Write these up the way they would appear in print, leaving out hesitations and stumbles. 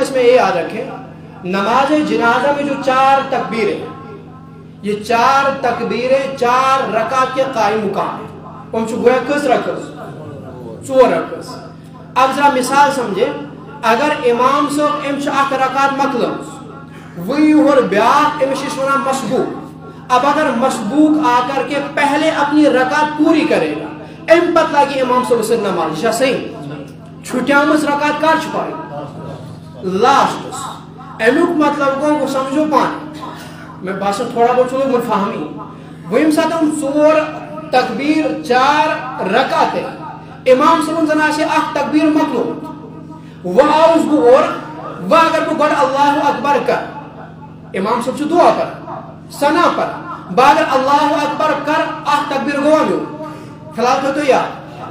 اس میں یہ یاد رکھیں نماز جنازہ میں جو 4 تکبیریں یہ 4 تکبیریں 4 رکعت کے قائم مقام ہیں ہم گویا کس رکعت 4 رکعت اب ذرا مثال سمجھے اگر امام صاحب امچ اخ رکعت مکلم وی اور بیاق امش ونان مسبوق اب اگر مسبوق آ کر کے پہلے اپنی رکعت پوری کرے گا ام پتہ لگی امام صاحب سے نماز یہ صحیح چھٹیامس رکعت کر چھپائے لاسٹ امیک مطلب کو وہ سمجھو پان میں باسا تھوڑا بہت چلو مفہمی وہم ساتھ ہم 4 تکبیر 4 رکعت امام صاحب زنا سے اخ تکبیر مکلو وہ آؤز گو اور وہ اگر کو گوڑ اللہ اکبر کر امام صاحب سے دعا پر سنا پر باگر اللہ اکبر کر اخ تکبیر گو آمیو خلال تو یا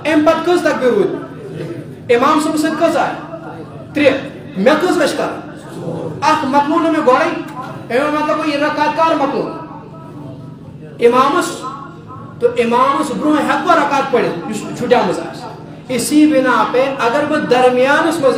ام پت کس تکبیر ہوئی امام صاحب سے کس آئے 3 میں کس وش کر اخ مکلون میں گوڑی امام مطلب یہ رکعت کار مکلون امامس تو امامس برو حق و رکعت پڑے چھٹیا مزاج اسی بنا پہ اگر وہ درمیان اس مز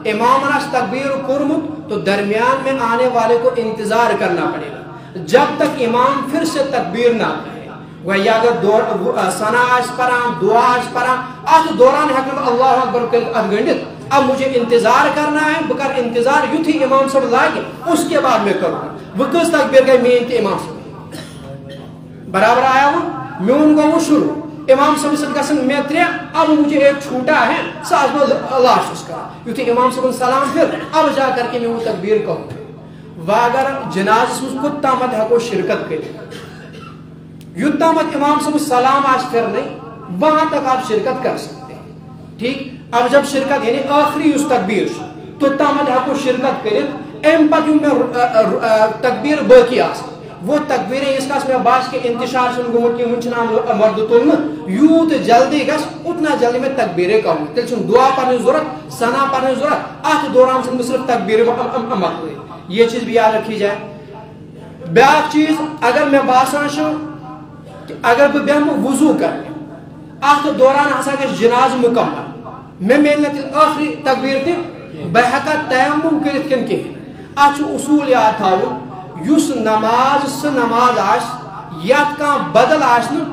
امام نے تکبیر کرمت تو درمیان میں آنے والے کو انتظار کرنا پڑے گا جب تک امام پھر سے تکبیر نہ کرے وہ یا اگر ثنا آج پران دعا آج پران آج دوران حکم اللہ اکبر گنڈت اب مجھے انتظار کرنا ہے بکر انتظار یوں تھی امام صاحب لائے اس کے بعد میں کروں وہ کس تکبیر گئے مین تھی امام صاحب برابر آیا ہوں میون کو وہ شروع امام صاحب سے گسن میں 3 اب مجھے ایک چھوٹا ہے ساز میں اللہ اس کا یوں تھی امام صاحب سلام پھر اب جا کر کے میں وہ تکبیر کہوں وہ اگر جناز اس کو تامت ہے کو شرکت کرے یوتا مت امام صاحب سلام آج پھر نہیں وہاں تک آپ شرکت کر سکتے ہیں ٹھیک اب جب شرکت یعنی آخری اس تکبیر تو تامت ہے کو شرکت کرے ام پت یوں میں تکبیر باقی آسا وہ تکبیریں اس کا میں باش کے انتشار سن گمت کی منچنا مرد تولن یوت جلدی گس اتنا جلدی میں تکبیریں کہوں تل سن دعا پڑھنے ضرورت ثنا پڑھنے ضرورت آخر دوران سے صرف تکبیر مکلے یہ چیز بھی یاد رکھی جائے بیاق چیز اگر میں باسان شو اگر بہ بیہم وضو کرنے آخر دوران ہسا گژھِ جناز مکمل میں میلنے آخری تکبیر تہ بہ ہیکا تیمم کرتھ کن کہین اتھ اصول یاد تھاون یس نماز سہ نماز آس یت کان بدل آسن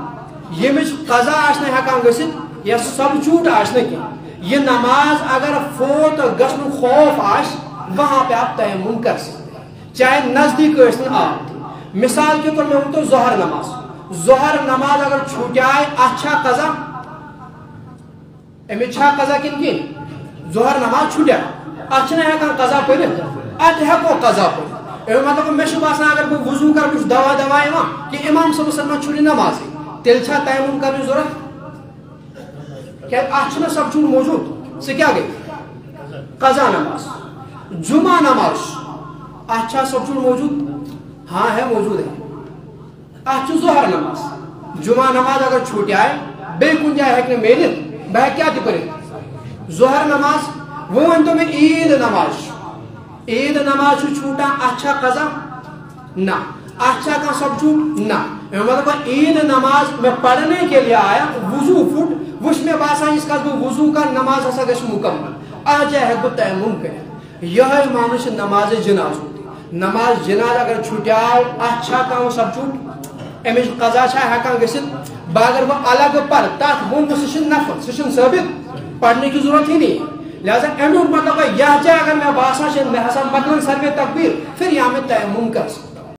یمچ قضا آسن ہیکان گژھتھ یا سبچوٹ آسن کی یہ نماز اگر فوت گژھن خوف آس وہاں پہ آپ تیمم کر سکتے ہیں چاہے نزدیک ٲسن آپ مثال کے طور میں ہوں تو ظہر نماز ظہر نماز اگر چھوٹ جائے اچھا قضا اچھا قضا کن کن ظہر نماز چھوٹ جائے اچھا ہیکان قضا پڑھت ات ہیکو قضا پڑھت مطلب میں باسان اگر بہ وضو کر بہ دوا کہ امام صاحب سلمان چھُ نماز تیل چھا تیمم کرنے ضرورت کیا اتنا سب چھُ موجود سے کیا گئی قضا نماز جمعہ نماز اچھا سب چھُ موجود ہاں ہے موجود ہے اچھا ظہر نماز جمعہ نماز اگر چھوٹ جائے بے کن جائے ہیکنے میلت بہ کیا تہ کرے ظہر نماز وہ ونتو میں عید نماز عید نماز چھوٹا اچھا قضا نہ اچھا کا سب چھوٹ نہ مطلب عید نماز میں پڑھنے کے لیے آیا وضو فٹ وش میں باسان اس کا وضو کا نماز ہسا گژھِ مکمل آ جائے ہے تیمم کرے یہ مانوش نماز جناز ہوتی نماز جناز اگر چھٹیاو اچھا کا سب چھوٹ امچ قضا چھا ہیکان گژھتھ باگر وہ الگ پر تات ون سہ نفل سہ ثابت پڑھنے کی ضرورت ہی نہیں لہذا امیک مطلب یہ اگر میں باسان میں ہسا مکلن سروے تکبیر پھر یہاں میں تیمم کر سکتا